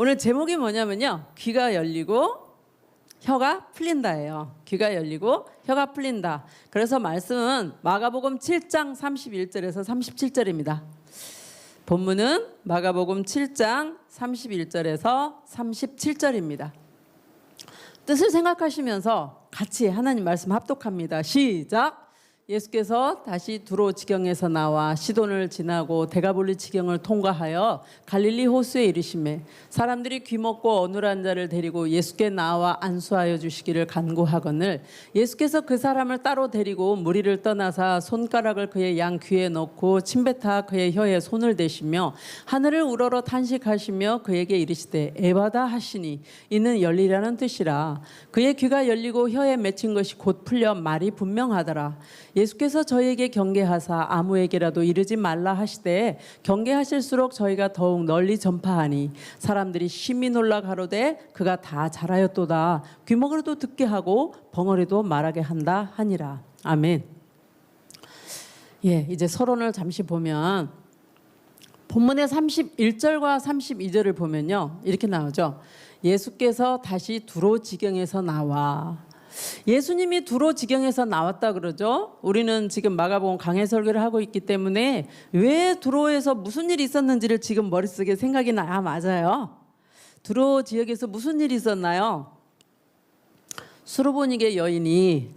오늘 제목이 뭐냐면요. 귀가 열리고 혀가 풀린다예요. 귀가 열리고 혀가 풀린다. 그래서 말씀은 마가복음 7장 31절에서 37절입니다. 본문은 마가복음 7장 31절에서 37절입니다. 뜻을 생각하시면서 같이 하나님 말씀 합독합니다. 시작! 예수께서 다시 두로 지경에서 나와 시돈을 지나고 데가볼리 지경을 통과하여 갈릴리 호수에 이르시매 사람들이 귀먹고 어눌한 자를 데리고 예수께 나와 안수하여 주시기를 간구하거늘 예수께서 그 사람을 따로 데리고 무리를 떠나사 손가락을 그의 양 귀에 넣고 침뱉어 그의 혀에 손을 대시며 하늘을 우러러 탄식하시며 그에게 이르시되 에바다 하시니 이는 열리라는 뜻이라. 그의 귀가 열리고 혀에 맺힌 것이 곧 풀려 말이 분명하더라. 예수께서 저희에게 경계하사 아무에게라도 이르지 말라 하시되 경계하실수록 저희가 더욱 널리 전파하니 사람들이 심히 놀라 가로되 그가 다 잘하였도다. 귀먹으로도 듣게 하고 벙어리도 말하게 한다 하니라. 아멘. 이제 서론을 잠시 보면 본문의 31절과 32절을 보면요. 이렇게 나오죠. 예수께서 다시 두로 지경에서 나와. 예수님이 두로 지경에서 나왔다 그러죠. 우리는 지금 마가복음 강해 설교를 하고 있기 때문에 왜 두로에서 무슨 일이 있었는지를 지금 머릿속에 생각이 나야 맞아요. 두로 지역에서 무슨 일이 있었나요? 수로보니게 여인이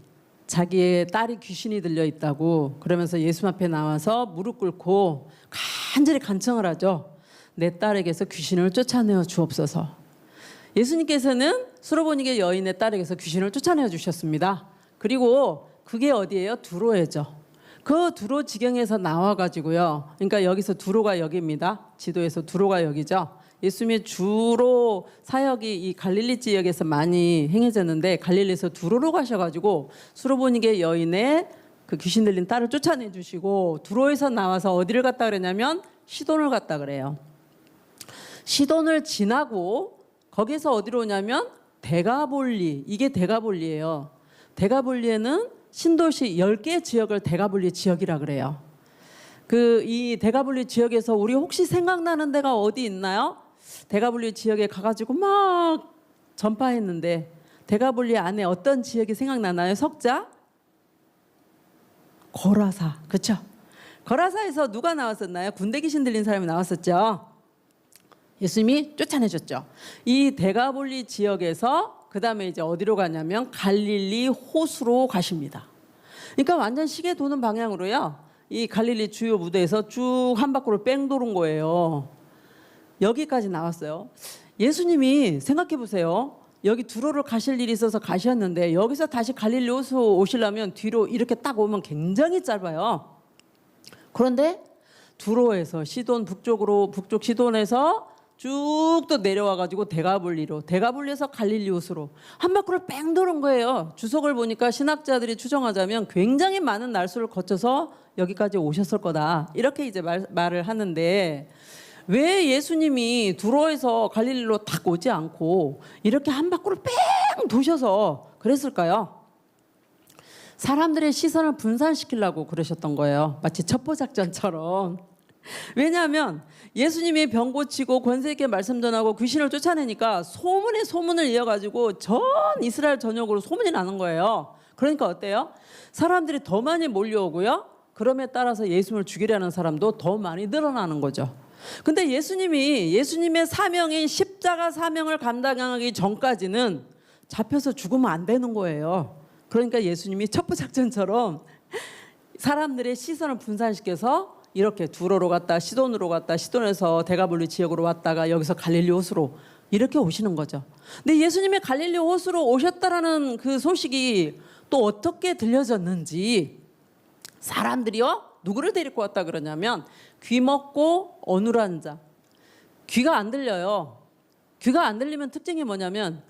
자기의 딸이 귀신이 들려 있다고 그러면서 예수 앞에 나와서 무릎 꿇고 간절히 간청을 하죠. 내 딸에게서 귀신을 쫓아내어 주옵소서. 예수님께서는 수로보니게 여인의 딸에게서 귀신을 쫓아내어 주셨습니다. 그리고 그게 어디예요? 두로에죠. 그 두로 지경에서 나와가지고요. 그러니까 여기서 두로가 여기입니다. 지도에서 두로가 여기죠. 예수님의 주로 사역이 이 갈릴리 지역에서 많이 행해졌는데 갈릴리에서 두로로 가셔가지고 수로보니게 여인의 그 귀신 들린 딸을 쫓아내 주시고 두로에서 나와서 어디를 갔다 그랬냐면 시돈을 갔다 그래요. 시돈을 지나고 거기서 어디로 오냐면 데가볼리, 이게 데가볼리예요. 데가볼리에는 신도시 10개 지역을 데가볼리 지역이라 그래요. 이 데가볼리 지역에서 우리 혹시 생각나는 데가 어디 있나요? 데가볼리 지역에 가가지고 막 전파했는데 데가볼리 안에 어떤 지역이 생각나나요? 석자? 거라사, 그렇죠? 거라사에서 누가 나왔었나요? 군대 귀신 들린 사람이 나왔었죠. 예수님이 쫓아내줬죠. 이 데가볼리 지역에서 그 다음에 이제 어디로 가냐면 갈릴리 호수로 가십니다. 그러니까 완전 시계 도는 방향으로요. 이 갈릴리 주요 무대에서 쭉 한 바퀴로 뺑 도는 거예요. 여기까지 나왔어요. 예수님이 생각해 보세요. 여기 두로를 가실 일이 있어서 가셨는데 여기서 다시 갈릴리 호수 오시려면 뒤로 이렇게 딱 오면 굉장히 짧아요. 그런데 두로에서 시돈 북쪽 시돈에서 쭉 또 내려와가지고 데가볼리에서 갈릴리 호수로 한 바퀴를 뺑 도는 거예요. 주석을 보니까 신학자들이 추정하자면 굉장히 많은 날수를 거쳐서 여기까지 오셨을 거다. 이렇게 이제 말을 하는데 왜 예수님이 두로에서 갈릴리로 딱 오지 않고 이렇게 한 바퀴를 뺑 도셔서 그랬을까요? 사람들의 시선을 분산시키려고 그러셨던 거예요. 마치 첩보작전처럼. 왜냐하면 예수님이 병 고치고 권세 있게 말씀 전하고 귀신을 쫓아내니까 소문에 소문을 이어가지고 전 이스라엘 전역으로 소문이 나는 거예요. 그러니까 어때요? 사람들이 더 많이 몰려오고요. 그럼에 따라서 예수님을 죽이려는 사람도 더 많이 늘어나는 거죠. 근데 예수님의 사명인 십자가 사명을 감당하기 전까지는 잡혀서 죽으면 안 되는 거예요. 그러니까 예수님이 첩보작전처럼 사람들의 시선을 분산시켜서 이렇게 두로로 갔다 시돈으로 갔다 시돈에서 데가볼리 지역으로 왔다가 여기서 갈릴리 호수로 이렇게 오시는 거죠. 근데 예수님이 갈릴리 호수로 오셨다라는 그 소식이 또 어떻게 들려졌는지 사람들이요 누구를 데리고 왔다 그러냐면 귀먹고 어눌한 자. 귀가 안 들려요. 귀가 안 들리면 특징이 뭐냐면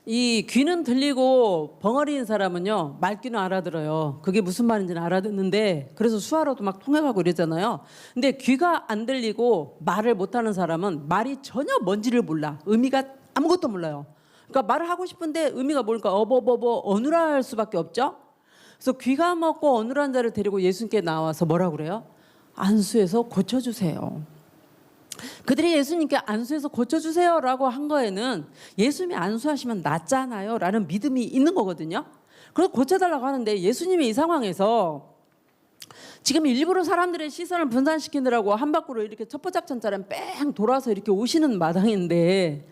이 귀는 들리고 벙어리인 사람은요 말귀는 알아들어요. 그게 무슨 말인지는 알아듣는데 그래서 수화로도 막 통해가고 이러잖아요. 근데 귀가 안 들리고 말을 못하는 사람은 말이 전혀 뭔지를 몰라. 의미가 아무것도 몰라요. 그러니까 말을 하고 싶은데 의미가 뭘까 어버버버 어눌할 수밖에 없죠. 그래서 귀가 먹고 어눌한 자를 데리고 예수님께 나와서 뭐라 그래요? 안수해서 고쳐주세요. 그들이 예수님께 안수해서 고쳐주세요라고 한 거에는 예수님이 안수하시면 낫잖아요라는 믿음이 있는 거거든요. 그래서 고쳐달라고 하는데 예수님이 이 상황에서 지금 일부러 사람들의 시선을 분산시키느라고 한 바퀴로 이렇게 첩보작전처럼 뺑 돌아서 이렇게 오시는 마당인데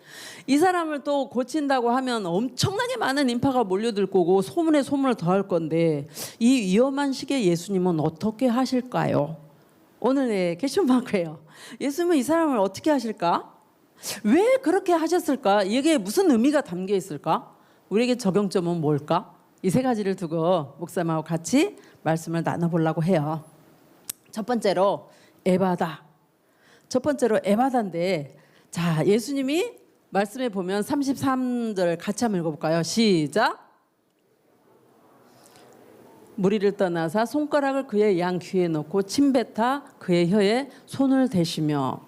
이 사람을 또 고친다고 하면 엄청나게 많은 인파가 몰려들 거고 소문에 소문을 더할 건데 이 위험한 시기에 예수님은 어떻게 하실까요? 오늘의 퀘스천마크예요. 예수님은 이 사람을 어떻게 하실까? 왜 그렇게 하셨을까? 이게 무슨 의미가 담겨 있을까? 우리에게 적용점은 뭘까? 이 세 가지를 두고 목사님하고 같이 말씀을 나눠보려고 해요. 첫 번째로 에바다. 첫 번째로 에바다인데, 자, 예수님이 말씀해 보면 33절 같이 한번 읽어볼까요? 시작. 무리를 떠나사 손가락을 그의 양 귀에 넣고 침뱉어 그의 혀에 손을 대시며.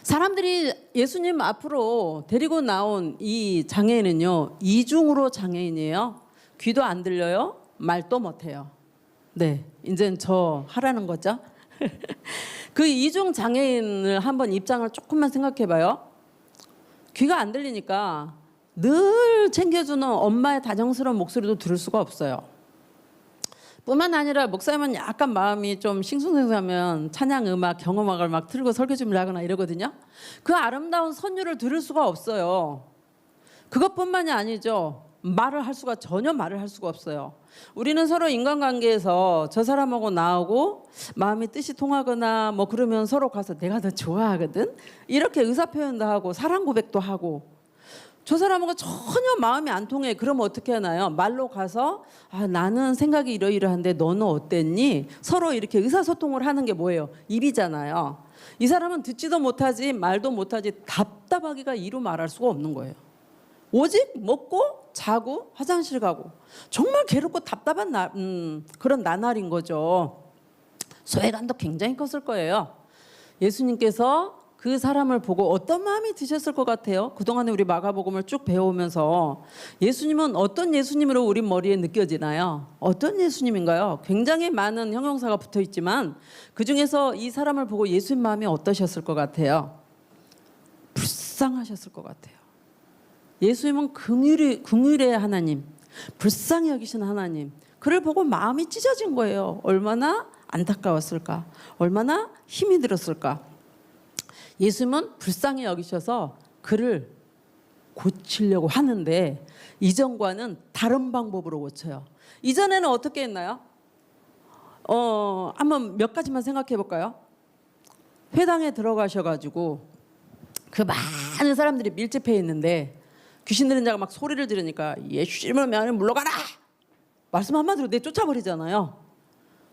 사람들이 예수님 앞으로 데리고 나온 이 장애인은요, 이중으로 장애인이에요. 귀도 안 들려요, 말도 못해요. 네, 이제는 저 하라는 거죠. 그 이중 장애인을 한번 입장을 조금만 생각해봐요. 귀가 안 들리니까 늘 챙겨주는 엄마의 다정스러운 목소리도 들을 수가 없어요. 뿐만 아니라 목사님은 약간 마음이 좀 싱숭생숭하면 찬양 음악, 경음악을 막 틀고 설교 준비를 하거나 이러거든요. 그 아름다운 선율을 들을 수가 없어요. 그것뿐만이 아니죠. 전혀 말을 할 수가 없어요. 우리는 서로 인간관계에서 저 사람하고 나하고 마음이 뜻이 통하거나 뭐 그러면 서로 가서 내가 더 좋아하거든. 이렇게 의사표현도 하고 사랑 고백도 하고. 저 사람하고 전혀 마음이 안 통해. 그러면 어떻게 하나요? 말로 가서 나는 생각이 이러이러한데 너는 어땠니? 서로 이렇게 의사소통을 하는 게 뭐예요? 입이잖아요. 이 사람은 듣지도 못하지 말도 못하지 답답하기가 이루 말할 수가 없는 거예요. 오직 먹고 자고 화장실 가고 정말 괴롭고 답답한 그런 나날인 거죠. 소외감도 굉장히 컸을 거예요. 예수님께서 그 사람을 보고 어떤 마음이 드셨을 것 같아요? 그동안에 우리 마가복음을 쭉 배워오면서 예수님은 어떤 예수님으로 우리 머리에 느껴지나요? 어떤 예수님인가요? 굉장히 많은 형용사가 붙어 있지만 그중에서 이 사람을 보고 예수님 마음이 어떠셨을 것 같아요? 불쌍하셨을 것 같아요. 예수님은 긍휼의 하나님, 불쌍히 여기신 하나님, 그를 보고 마음이 찢어진 거예요. 얼마나 안타까웠을까? 얼마나 힘이 들었을까? 예수님은 불쌍히 여기셔서 그를 고치려고 하는데 이전과는 다른 방법으로 고쳐요. 이전에는 어떻게 했나요? 한번 몇 가지만 생각해 볼까요? 회당에 들어가셔가지고 그 많은 사람들이 밀집해 있는데 귀신 들린 자가 막 소리를 지르니까 예수님을 명하니 물러가라! 말씀 한마디로 내쫓아버리잖아요.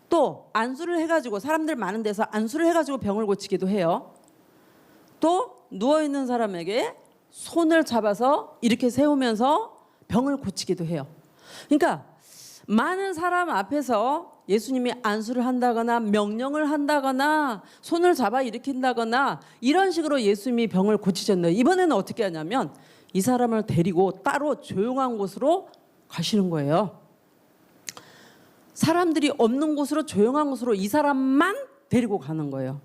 또 안수를 해가지고 사람들 많은 데서 안수를 해가지고 병을 고치기도 해요. 또 누워있는 사람에게 손을 잡아서 이렇게 세우면서 병을 고치기도 해요. 그러니까 많은 사람 앞에서 예수님이 안수를 한다거나 명령을 한다거나 손을 잡아 일으킨다거나 이런 식으로 예수님이 병을 고치셨는데 이번에는 어떻게 하냐면 이 사람을 데리고 따로 조용한 곳으로 가시는 거예요. 사람들이 없는 곳으로 조용한 곳으로 이 사람만 데리고 가는 거예요.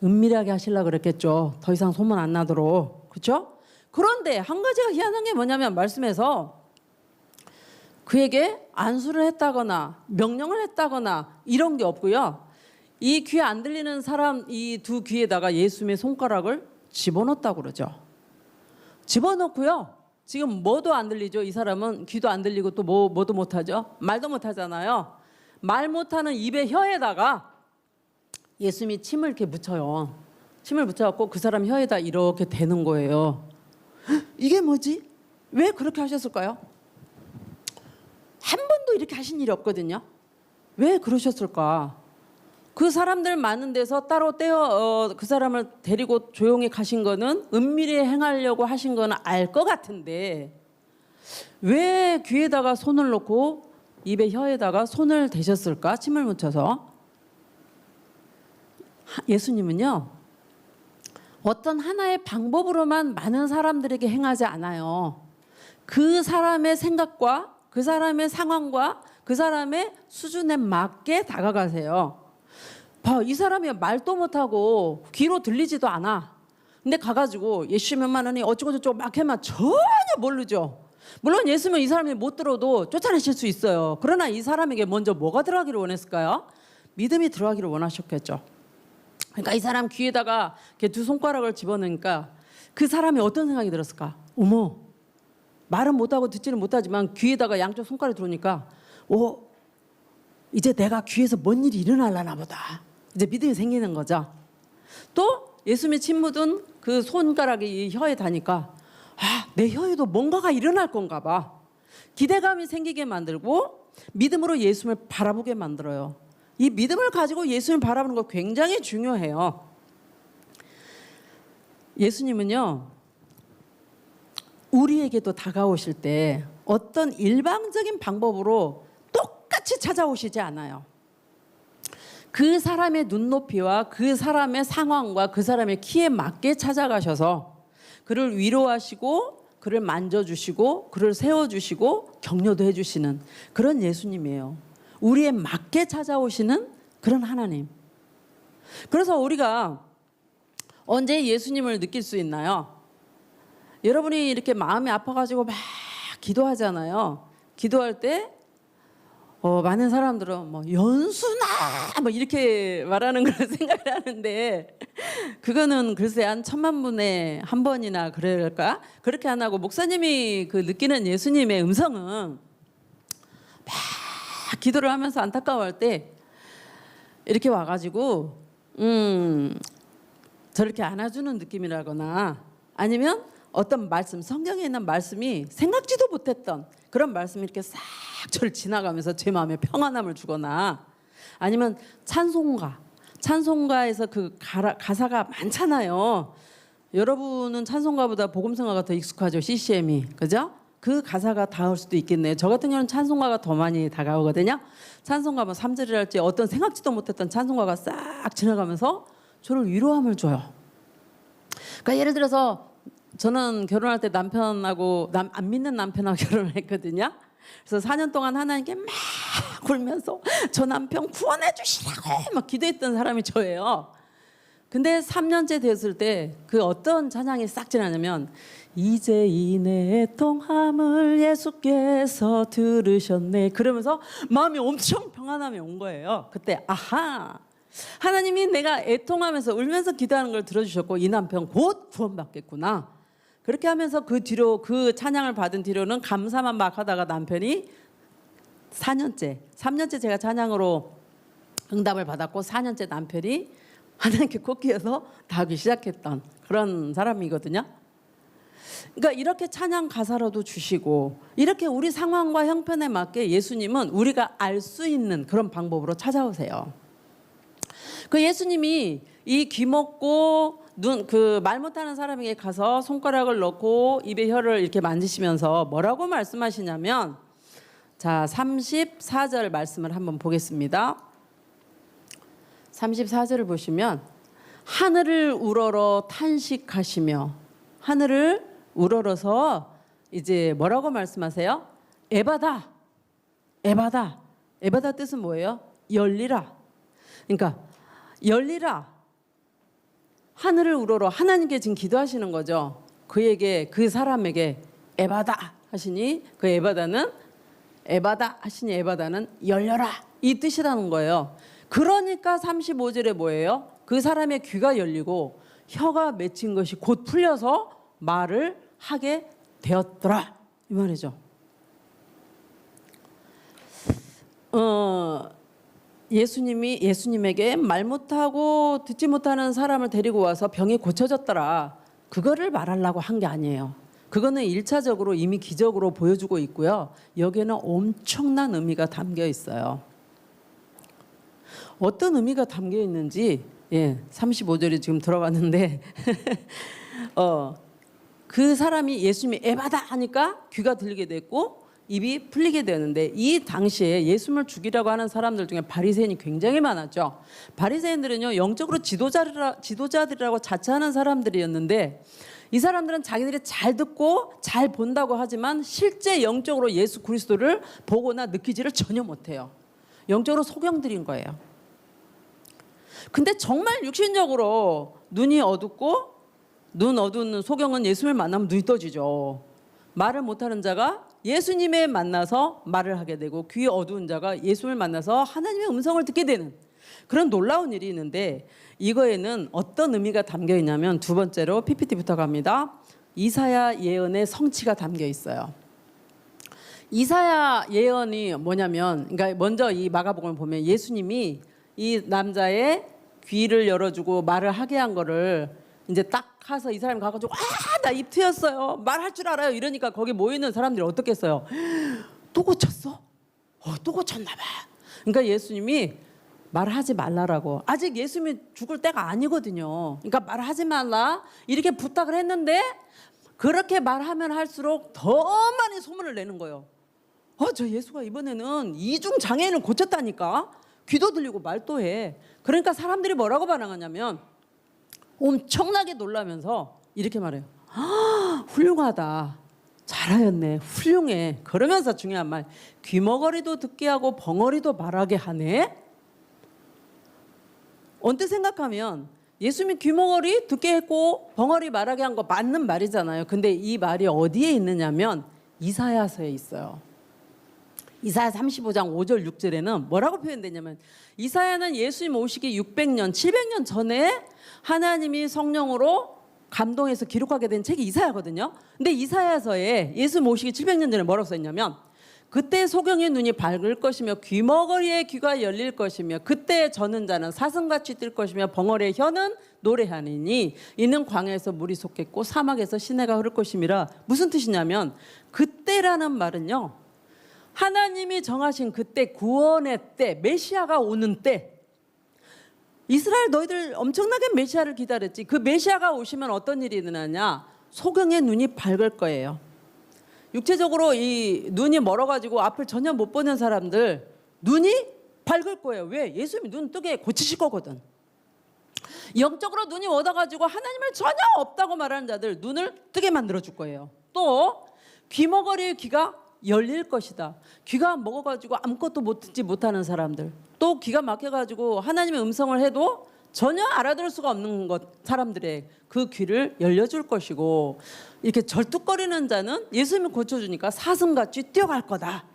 은밀하게 하시려고 그랬겠죠. 더 이상 소문 안 나도록. 그렇죠? 그런데 한 가지가 희한한 게 뭐냐면 말씀에서 그에게 안수를 했다거나 명령을 했다거나 이런 게 없고요. 이 귀 안 들리는 사람 이 두 귀에다가 예수님의 손가락을 집어넣었다고 그러죠. 집어넣고요. 지금 뭐도 안 들리죠. 이 사람은 귀도 안 들리고 또 뭐도 못하죠. 말도 못하잖아요. 말 못하는 입에 혀에다가 예수님이 침을 이렇게 묻혀요. 침을 묻혀갖고 그 사람 혀에다 이렇게 대는 거예요. 이게 뭐지? 왜 그렇게 하셨을까요? 한 번도 이렇게 하신 일이 없거든요. 왜 그러셨을까? 그 사람들 많은 데서 따로 그 사람을 데리고 조용히 가신 거는 은밀히 행하려고 하신 거는 알 것 같은데 왜 귀에다가 손을 놓고 입에 혀에다가 손을 대셨을까? 침을 묻혀서. 예수님은요 어떤 하나의 방법으로만 많은 사람들에게 행하지 않아요. 그 사람의 생각과 그 사람의 상황과 그 사람의 수준에 맞게 다가가세요. 봐, 이 사람이 말도 못하고 귀로 들리지도 않아. 근데 가가지고 예수 몇만 원이 어쩌고저쩌고 막 하면 전혀 모르죠. 물론 예수면 이 사람이 못 들어도 쫓아내실 수 있어요. 그러나 이 사람에게 먼저 뭐가 들어가기를 원했을까요? 믿음이 들어가기를 원하셨겠죠. 그러니까 이 사람 귀에다가 이렇게 두 손가락을 집어넣으니까 그 사람이 어떤 생각이 들었을까? 어머, 말은 못하고 듣지는 못하지만 귀에다가 양쪽 손가락이 들어오니까 이제 내가 귀에서 뭔 일이 일어나려나 보다. 이제 믿음이 생기는 거죠. 또 예수님의 침 묻은 그 손가락이 이 혀에 닿으니까 내 혀에도 뭔가가 일어날 건가 봐. 기대감이 생기게 만들고 믿음으로 예수님을 바라보게 만들어요. 이 믿음을 가지고 예수님을 바라보는 거 굉장히 중요해요. 예수님은요, 우리에게도 다가오실 때 어떤 일방적인 방법으로 똑같이 찾아오시지 않아요. 그 사람의 눈높이와 그 사람의 상황과 그 사람의 키에 맞게 찾아가셔서 그를 위로하시고 그를 만져주시고 그를 세워주시고 격려도 해주시는 그런 예수님이에요. 우리에 맞게 찾아오시는 그런 하나님. 그래서 우리가 언제 예수님을 느낄 수 있나요? 여러분이 이렇게 마음이 아파가지고 막 기도하잖아요. 기도할 때 많은 사람들은 뭐 연수나 뭐 이렇게 말하는 걸 생각을 하는데 그거는 글쎄 한 1000만 분에 한 번이나 그럴까? 그렇게 안 하고 목사님이 그 느끼는 예수님의 음성은 막 기도를 하면서 안타까워할 때 이렇게 와가지고 저렇게 안아주는 느낌이라거나 아니면 어떤 말씀, 성경에 있는 말씀이 생각지도 못했던 그런 말씀이 이렇게 싹 저를 지나가면서 제 마음에 평안함을 주거나 아니면 찬송가에서 그 가사가 많잖아요. 여러분은 찬송가보다 복음성가가 더 익숙하죠. CCM이. 그죠? 그 가사가 닿을 수도 있겠네요. 저 같은 경우는 찬송가가 더 많이 다가오거든요. 찬송가 뭐 3절이랄지 어떤 생각지도 못했던 찬송가가 싹 지나가면서 저를 위로함을 줘요. 그러니까 예를 들어서 저는 결혼할 때 남편하고 안 믿는 남편하고 결혼을 했거든요. 그래서 4년 동안 하나님께 막 굴면서 저 남편 구원해 주시라고 막 기도했던 사람이 저예요. 근데 3년째 됐을 때 그 어떤 찬양이 싹 지나냐면 이제 이 내 애통함을 예수께서 들으셨네 그러면서 마음이 엄청 평안함이 온 거예요. 그때 아하, 하나님이 내가 애통하면서 울면서 기도하는 걸 들어주셨고 이 남편 곧 구원받겠구나. 그렇게 하면서 그 뒤로 그 찬양을 받은 뒤로는 감사만 막 하다가 남편이 3년째 제가 찬양으로 응답을 받았고 4년째 남편이 하나님께 꽂혀서 나오기 시작했던 그런 사람이거든요. 그러니까 이렇게 찬양 가사로도 주시고 이렇게 우리 상황과 형편에 맞게 예수님은 우리가 알 수 있는 그런 방법으로 찾아오세요. 그 예수님이 이 귀먹고 말 못하는 사람에게 가서 손가락을 넣고 입에 혀를 이렇게 만지시면서 뭐라고 말씀하시냐면 자 34절 말씀을 한번 보겠습니다. 34절을 보시면 하늘을 우러러 탄식하시며 하늘을 우러러서 이제 뭐라고 말씀하세요? 에바다. 에바다 뜻은 뭐예요? 열리라. 그러니까 열리라. 하늘을 우러러 하나님께 지금 기도하시는 거죠. 그에게 그 사람에게 에바다 하시니 그 에바다 하시니 에바다는 열려라 이 뜻이라는 거예요. 그러니까 35절에 뭐예요? 그 사람의 귀가 열리고 혀가 맺힌 것이 곧 풀려서 말을 하게 되었더라 이 말이죠. 예수님에게 말 못하고 듣지 못하는 사람을 데리고 와서 병이 고쳐졌더라. 그거를 말하려고 한 게 아니에요. 그거는 1차적으로 이미 기적으로 보여주고 있고요. 여기에는 엄청난 의미가 담겨 있어요. 어떤 의미가 담겨 있는지 35절이 지금 들어갔는데 그 사람이 예수님이 에바다 하니까 귀가 들리게 됐고 입이 풀리게 되는데 이 당시에 예수님을 죽이라고 하는 사람들 중에 바리새인이 굉장히 많았죠. 바리새인들은요 영적으로 지도자들이라고 자처하는 사람들이었는데 이 사람들은 자기들이 잘 듣고 잘 본다고 하지만 실제 영적으로 예수 그리스도를 보거나 느끼지를 전혀 못해요. 영적으로 소경들인 거예요. 근데 정말 육신적으로 눈이 어둡고 눈 어두운 소경은 예수님을 만나면 눈이 떠지죠. 말을 못하는 자가 예수님을 만나서 말을 하게 되고 귀 어두운 자가 예수님을 만나서 하나님의 음성을 듣게 되는 그런 놀라운 일이 있는데 이거에는 어떤 의미가 담겨 있냐면 두 번째로 PPT부터 갑니다. 이사야 예언의 성취가 담겨 있어요. 이사야 예언이 뭐냐면 그러니까 먼저 이 마가복음을 보면 예수님이 이 남자의 귀를 열어주고 말을 하게 한 거를 이제 딱 가서 이 사람이 가가지고 나 입 트였어요. 말할 줄 알아요. 이러니까 거기 모이는 사람들이 어떻게 했어요? 또 고쳤어? 또 고쳤나 봐. 그러니까 예수님이 말하지 말라라고. 아직 예수님이 죽을 때가 아니거든요. 그러니까 말하지 말라 이렇게 부탁을 했는데 그렇게 말하면 할수록 더 많이 소문을 내는 거예요. 저 예수가 이번에는 이중 장애인을 고쳤다니까. 귀도 들리고 말도 해. 그러니까 사람들이 뭐라고 반응하냐면 엄청나게 놀라면서 이렇게 말해요. 훌륭하다. 잘하였네. 훌륭해. 그러면서 중요한 말. 귀머거리도 듣게 하고 벙어리도 말하게 하네. 언뜻 생각하면 예수님이 귀머거리 듣게 했고 벙어리 말하게 한 거 맞는 말이잖아요. 근데 이 말이 어디에 있느냐면 이사야서에 있어요. 이사야 35장 5절 6절에는 뭐라고 표현되냐면 이사야는 예수님 오시기 600년 700년 전에 하나님이 성령으로 감동해서 기록하게 된 책이 이사야거든요. 근데 이사야서에 예수님 오시기 700년 전에 뭐라고 써있냐면 그때 소경의 눈이 밝을 것이며 귀머거리의 귀가 열릴 것이며 그때 저는 자는 사슴같이 뛸 것이며 벙어리의 혀는 노래하니니 이는 광야에서 물이 솟겠고 사막에서 시내가 흐를 것임이라. 무슨 뜻이냐면 그때라는 말은요 하나님이 정하신 그때 구원의 때 메시아가 오는 때 이스라엘 너희들 엄청나게 메시아를 기다렸지. 그 메시아가 오시면 어떤 일이 일어나냐 소경의 눈이 밝을 거예요. 육체적으로 이 눈이 멀어가지고 앞을 전혀 못 보는 사람들 눈이 밝을 거예요. 왜? 예수님이 눈 뜨게 고치실 거거든. 영적으로 눈이 얻어가지고 하나님을 전혀 없다고 말하는 자들 눈을 뜨게 만들어줄 거예요. 또 귀머거리의 귀가 열릴 것이다. 귀가 먹어가지고 아무것도 못 듣지 못하는 사람들 또 귀가 막혀가지고 하나님의 음성을 해도 전혀 알아들을 수가 없는 사람들의 그 귀를 열려줄 것이고 이렇게 절뚝거리는 자는 예수님이 고쳐주니까 사슴같이 뛰어갈 거다.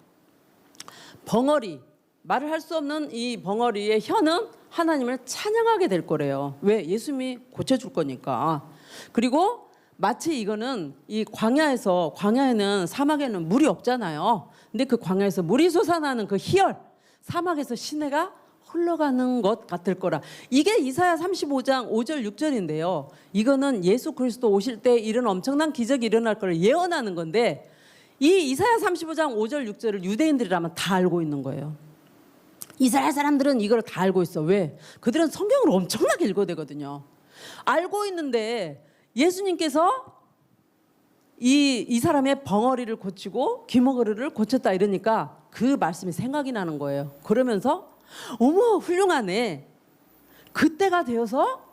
벙어리 말을 할 수 없는 이 벙어리의 혀는 하나님을 찬양하게 될 거래요. 왜? 예수님이 고쳐줄 거니까. 그리고 마치 이거는 이 광야에는 사막에는 물이 없잖아요. 근데 그 광야에서 물이 솟아나는 그 희열 사막에서 시내가 흘러가는 것 같을 거라. 이게 이사야 35장 5절 6절인데요. 이거는 예수 그리스도 오실 때 이런 엄청난 기적이 일어날 걸 예언하는 건데 이 이사야 35장 5절 6절을 유대인들이라면 다 알고 있는 거예요. 이스라엘 사람들은 이걸 다 알고 있어. 왜? 그들은 성경을 엄청나게 읽어대거든요. 알고 있는데 예수님께서 이 사람의 벙어리를 고치고 귀머거리를 고쳤다 이러니까 그 말씀이 생각이 나는 거예요. 그러면서 어머 훌륭하네. 그때가 되어서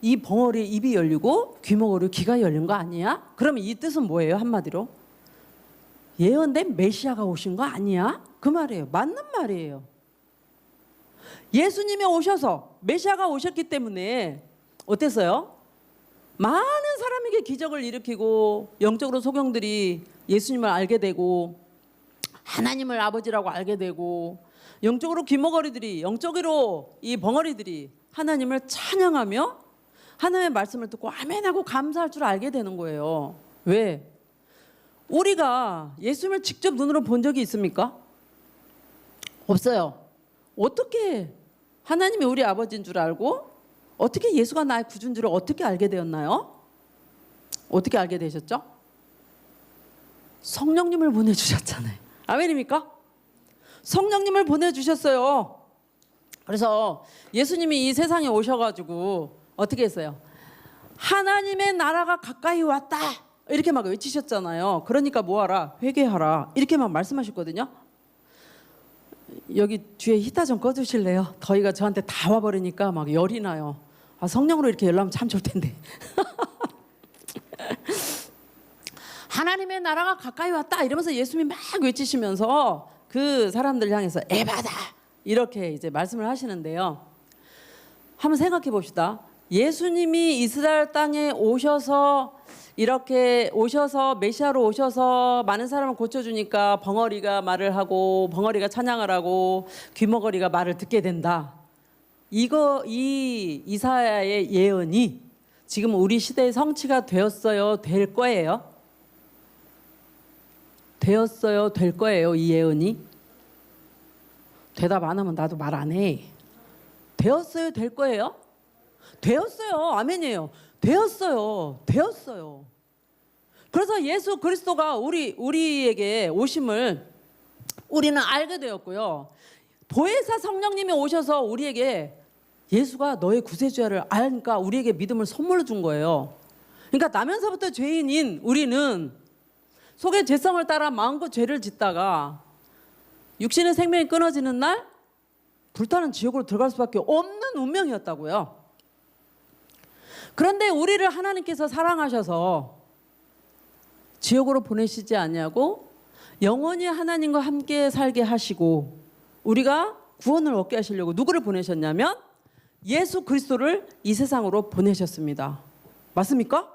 이 벙어리 입이 열리고 귀머거리 귀가 열린 거 아니야? 그러면 이 뜻은 뭐예요? 한마디로 예언된 메시아가 오신 거 아니야? 그 말이에요. 맞는 말이에요. 예수님이 오셔서 메시아가 오셨기 때문에 어땠어요? 많은 사람에게 기적을 일으키고 영적으로 소경들이 예수님을 알게 되고 하나님을 아버지라고 알게 되고 영적으로 귀머거리들이 영적으로 이 벙어리들이 하나님을 찬양하며 하나님의 말씀을 듣고 아멘하고 감사할 줄 알게 되는 거예요. 왜? 우리가 예수님을 직접 눈으로 본 적이 있습니까? 없어요. 어떻게 하나님이 우리 아버지인 줄 알고 어떻게 예수가 나의 구주인 줄을 어떻게 알게 되었나요? 어떻게 알게 되셨죠? 성령님을 보내주셨잖아요. 아멘입니까? 성령님을 보내주셨어요. 그래서 예수님이 이 세상에 오셔가지고 어떻게 했어요? 하나님의 나라가 가까이 왔다 이렇게 막 외치셨잖아요. 그러니까 뭐하라? 회개하라 이렇게 막 말씀하셨거든요. 여기 뒤에 히터 좀 꺼주실래요? 더위가 저한테 다 와버리니까 막 열이 나요. 성령으로 이렇게 열라면 참 좋을 텐데. 하나님의 나라가 가까이 왔다 이러면서 예수님이 막 외치시면서 그 사람들 향해서 에바다 이렇게 이제 말씀을 하시는데요. 한번 생각해 봅시다. 예수님이 이스라엘 땅에 오셔서 이렇게 오셔서 메시아로 오셔서 많은 사람을 고쳐주니까 벙어리가 말을 하고 벙어리가 찬양을 하고 귀머거리가 말을 듣게 된다. 이 이사야의 예언이 지금 우리 시대의 성취가 되었어요, 될 거예요? 되었어요, 될 거예요, 이 예언이? 대답 안 하면 나도 말 안 해. 되었어요, 될 거예요? 되었어요. 아멘이에요. 되었어요. 되었어요. 그래서 예수 그리스도가 우리에게 오심을 우리는 알게 되었고요. 보혜사 성령님이 오셔서 우리에게 예수가 너의 구세주야를 알니까 우리에게 믿음을 선물로 준 거예요. 그러니까 나면서부터 죄인인 우리는 속의 죄성을 따라 마음껏 죄를 짓다가 육신의 생명이 끊어지는 날 불타는 지옥으로 들어갈 수밖에 없는 운명이었다고요. 그런데 우리를 하나님께서 사랑하셔서 지옥으로 보내시지 않냐고 영원히 하나님과 함께 살게 하시고 우리가 구원을 얻게 하시려고 누구를 보내셨냐면 예수 그리스도를 이 세상으로 보내셨습니다. 맞습니까?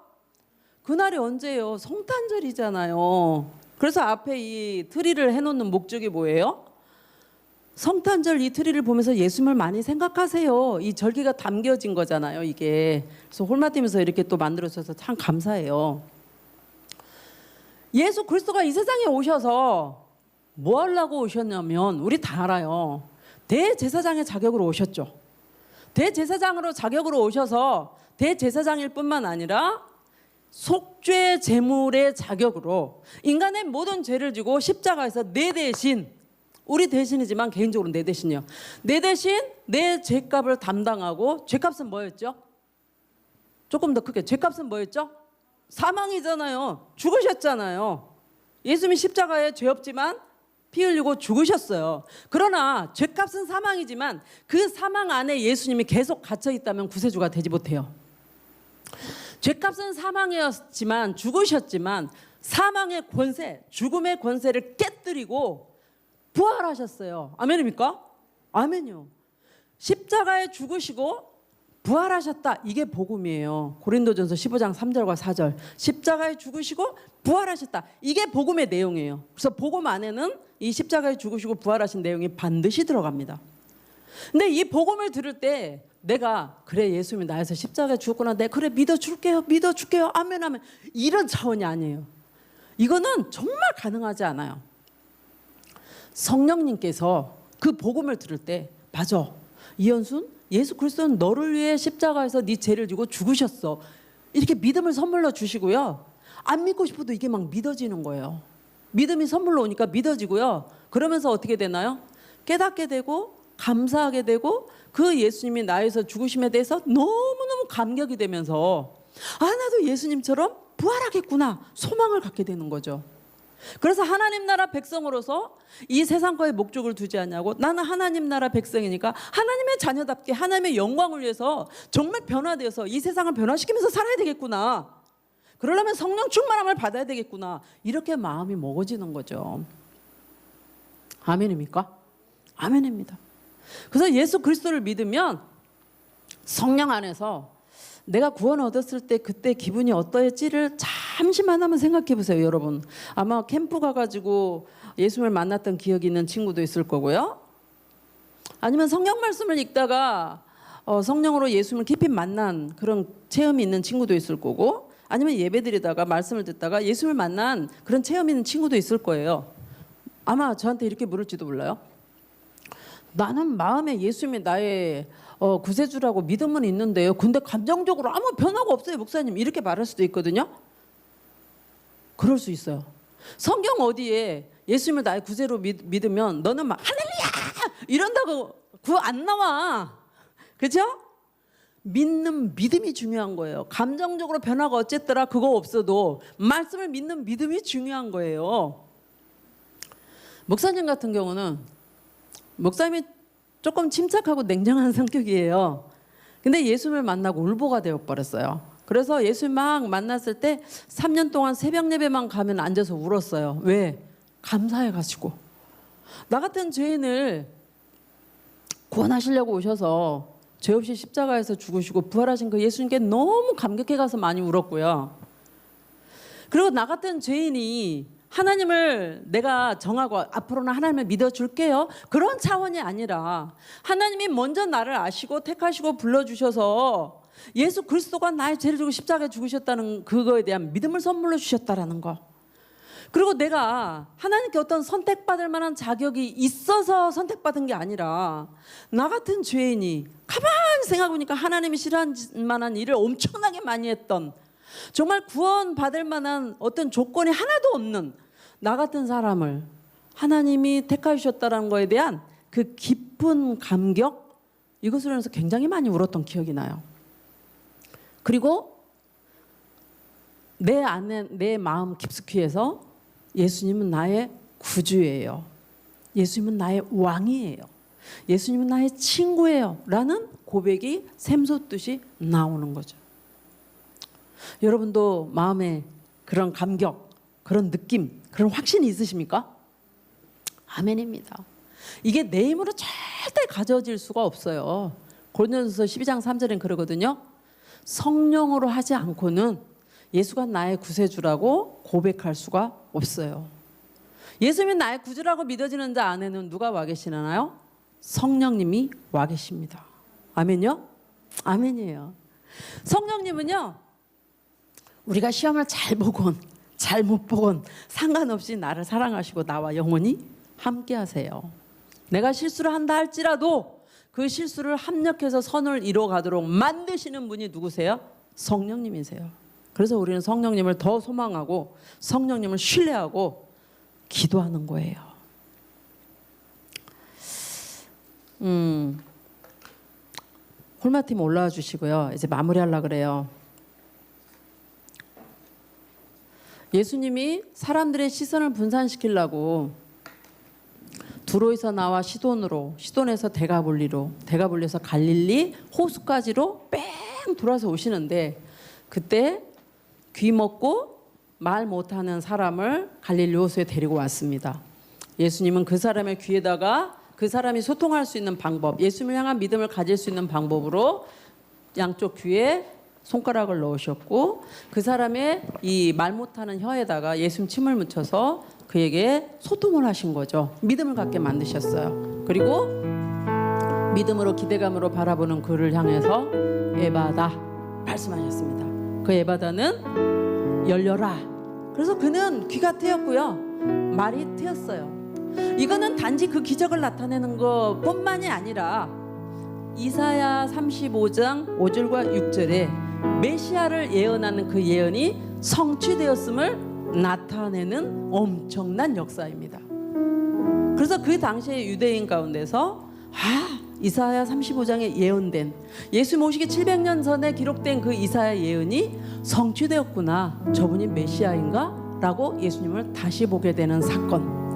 그날이 언제예요? 성탄절이잖아요. 그래서 앞에 이 트리를 해놓는 목적이 뭐예요? 성탄절 이 트리를 보면서 예수님을 많이 생각하세요. 이 절기가 담겨진 거잖아요, 이게. 그래서 홀마팀에서 이렇게 또 만들어줘서 참 감사해요. 예수 그리스도가 이 세상에 오셔서 뭐 하려고 오셨냐면 우리 다 알아요. 대제사장의 자격으로 오셨죠. 대제사장으로 자격으로 오셔서 대제사장일 뿐만 아니라 속죄 제물의 자격으로 인간의 모든 죄를 지고 십자가에서 내 대신, 우리 대신이지만 개인적으로 내 대신이요. 내 대신 내 죄값을 담당하고, 죄값은 뭐였죠? 조금 더 크게, 죄값은 뭐였죠? 사망이잖아요. 죽으셨잖아요. 예수님이 십자가에 죄 없지만 피 흘리고 죽으셨어요. 그러나 죄값은 사망이지만 그 사망 안에 예수님이 계속 갇혀 있다면 구세주가 되지 못해요. 죄값은 사망이었지만, 죽으셨지만 사망의 권세, 죽음의 권세를 깨뜨리고 부활하셨어요. 아멘입니까? 아멘이요. 십자가에 죽으시고 부활하셨다. 이게 복음이에요. 고린도전서 15장 3절과 4절. 십자가에 죽으시고 부활하셨다. 이게 복음의 내용이에요. 그래서 복음 안에는 이 십자가에 죽으시고 부활하신 내용이 반드시 들어갑니다. 근데 이 복음을 들을 때 내가 그래 예수님이 나에서 십자가에 죽었구나. 내 그래 믿어줄게요. 아멘 아멘. 이런 차원이 아니에요. 이거는 정말 가능하지 않아요. 성령님께서 그 복음을 들을 때 맞아. 이현순 예수 그리스도는 너를 위해 십자가에서 네 죄를 지고 죽으셨어. 이렇게 믿음을 선물로 주시고요. 안 믿고 싶어도 이게 막 믿어지는 거예요. 믿음이 선물로 오니까 믿어지고요. 그러면서 어떻게 되나요? 깨닫게 되고 감사하게 되고 그 예수님이 나에서 죽으심에 대해서 너무너무 감격이 되면서 아 나도 예수님처럼 부활하겠구나 소망을 갖게 되는 거죠. 그래서 하나님 나라 백성으로서 이 세상 거에 목적을 두지 않냐고 나는 하나님 나라 백성이니까 하나님의 자녀답게 하나님의 영광을 위해서 정말 변화되어서 이 세상을 변화시키면서 살아야 되겠구나. 그러려면 성령 충만함을 받아야 되겠구나. 이렇게 마음이 먹어지는 거죠. 아멘입니까? 아멘입니다. 그래서 예수 그리스도를 믿으면 성령 안에서 내가 구원 얻었을 때 그때 기분이 어떠했지를 잠시만 한번 생각해 보세요, 여러분. 아마 캠프 가가지고 예수님을 만났던 기억이 있는 친구도 있을 거고요. 아니면 성경 말씀을 읽다가 성령으로 예수님을 깊이 만난 그런 체험이 있는 친구도 있을 거고, 아니면 예배드리다가 말씀을 듣다가 예수님을 만난 그런 체험이 있는 친구도 있을 거예요. 아마 저한테 이렇게 물을지도 몰라요. 나는 마음에 예수님이 나의 구세주라고 믿음은 있는데요. 근데 감정적으로 아무 변화가 없어요, 목사님. 이렇게 말할 수도 있거든요. 그럴 수 있어요. 성경 어디에 예수님을 나의 구세로 믿으면 너는 막 할렐루야 이런다고 그거 안 나와. 그렇죠? 믿는 믿음이 중요한 거예요. 감정적으로 변화가 어쨌더라 그거 없어도 말씀을 믿는 믿음이 중요한 거예요. 목사님 같은 경우는 목사님이 조금 침착하고 냉정한 성격이에요. 근데 예수님을 만나고 울보가 되어버렸어요. 그래서 예수님 막 만났을 때 3년 동안 새벽 예배만 가면 앉아서 울었어요. 왜? 감사해가지고. 나 같은 죄인을 구원하시려고 오셔서 죄 없이 십자가에서 죽으시고 부활하신 그 예수님께 너무 감격해 가서 많이 울었고요. 그리고 나 같은 죄인이 하나님을 내가 정하고 앞으로는 하나님을 믿어줄게요, 그런 차원이 아니라 하나님이 먼저 나를 아시고 택하시고 불러주셔서 예수 그리스도가 나의 죄를 지고 십자가에 죽으셨다는 그거에 대한 믿음을 선물로 주셨다라는 거. 그리고 내가 하나님께 어떤 선택받을 만한 자격이 있어서 선택받은 게 아니라 나 같은 죄인이 가만히 생각해보니까 하나님이 싫어할 만한 일을 엄청나게 많이 했던, 정말 구원받을 만한 어떤 조건이 하나도 없는 나 같은 사람을 하나님이 택하셨다는 거에 대한 그 깊은 감격, 이것으로 인해서 굉장히 많이 울었던 기억이 나요. 그리고 내 안에, 내 마음 깊숙이 해서 예수님은 나의 구주예요, 예수님은 나의 왕이에요, 예수님은 나의 친구예요 라는 고백이 샘솟듯이 나오는 거죠. 여러분도 마음에 그런 감격, 그런 느낌, 그런 확신이 있으십니까? 아멘입니다. 이게 내 힘으로 절대 가져질 수가 없어요. 고린도전서 12장 3절엔 그러거든요. 성령으로 하지 않고는 예수가 나의 구세주라고 고백할 수가 없어요. 예수님이 나의 구주라고 믿어지는 자 안에는 누가 와 계시나요? 성령님이 와 계십니다. 아멘요? 아멘이에요. 성령님은요, 우리가 시험을 잘 보건 잘 못 보건 상관없이 나를 사랑하시고 나와 영원히 함께 하세요. 내가 실수를 한다 할지라도 그 실수를 합력해서 선을 이뤄가도록 만드시는 분이 누구세요? 성령님이세요. 그래서 우리는 성령님을 더 소망하고 성령님을 신뢰하고 기도하는 거예요. 홀마팀 올라와 주시고요. 이제 마무리하려고 그래요. 예수님이 사람들의 시선을 분산시키려고 두로에서 나와 시돈으로, 시돈에서 데가볼리로, 데가볼리에서 갈릴리 호수까지로 뺑 돌아서 오시는데, 그때 귀 먹고 말 못하는 사람을 갈릴리 호수에 데리고 왔습니다. 예수님은 그 사람의 귀에다가 그 사람이 소통할 수 있는 방법, 예수님을 향한 믿음을 가질 수 있는 방법으로 양쪽 귀에 손가락을 넣으셨고, 그 사람의 이 말 못하는 혀에다가 예수님 침을 묻혀서 그에게 소통을 하신 거죠. 믿음을 갖게 만드셨어요. 그리고 믿음으로 기대감으로 바라보는 그를 향해서 에바다 말씀하셨습니다. 그 에바다는 열려라. 그래서 그는 귀가 트였고요, 말이 트였어요. 이거는 단지 그 기적을 나타내는 것뿐만이 아니라 이사야 35장 5절과 6절에 메시아를 예언하는 그 예언이 성취되었음을 나타내는 엄청난 역사입니다. 그래서 그 당시에 유대인 가운데서 이사야 35장에 예언된, 예수 오시기 700년 전에 기록된 그 이사야 예언이 성취되었구나, 저분이 메시아인가? 라고 예수님을 다시 보게 되는 사건.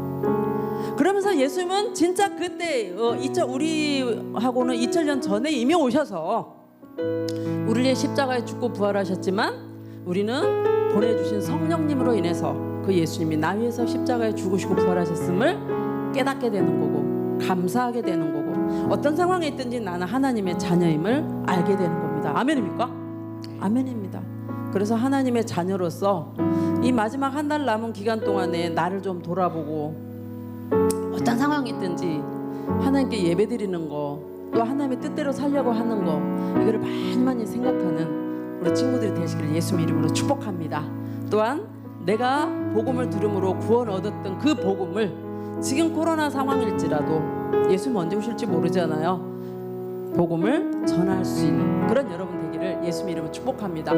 그러면서 예수님은 진짜 그때 우리하고는 2000년 전에 이미 오셔서 우리를 위해 십자가에 죽고 부활하셨지만, 우리는 보내주신 성령님으로 인해서 그 예수님이 나 위해서 십자가에 죽으시고 부활하셨음을 깨닫게 되는 거고, 감사하게 되는 거고, 어떤 상황에 있든지 나는 하나님의 자녀임을 알게 되는 겁니다. 아멘입니까? 아멘입니다. 그래서 하나님의 자녀로서 이 마지막 한 달 남은 기간 동안에 나를 좀 돌아보고, 어떤 상황이 있든지 하나님께 예배드리는 거, 또 하나님의 뜻대로 살려고 하는 거, 이거를 많이 생각하는 우리 친구들이 되시기를 예수님 이름으로 축복합니다. 또한 내가 복음을 들음으로 구원 얻었던 그 복음을 지금 코로나 상황일지라도 예수님 언제 오실지 모르잖아요. 복음을 전할 수 있는 그런 여러분 되기를 예수님 이름으로 축복합니다.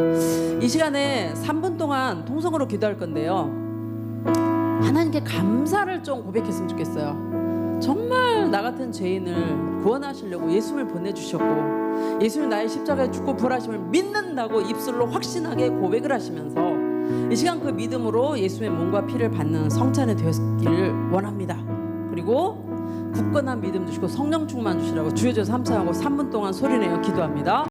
이 시간에 3분 동안 통성으로 기도할 건데요, 하나님께 감사를 좀 고백했으면 좋겠어요. 정말 나 같은 죄인을 구원하시려고 예수님을 보내주셨고, 예수님 나의 십자가에 죽고 부활하심을 믿는다고 입술로 확신하게 고백을 하시면서 이 시간 그 믿음으로 예수님의 몸과 피를 받는 성찬이 되었기를 원합니다. 그리고 굳건한 믿음 주시고 성령 충만 주시라고 주여 주여 삼창하고 3분 동안 소리내어 기도합니다.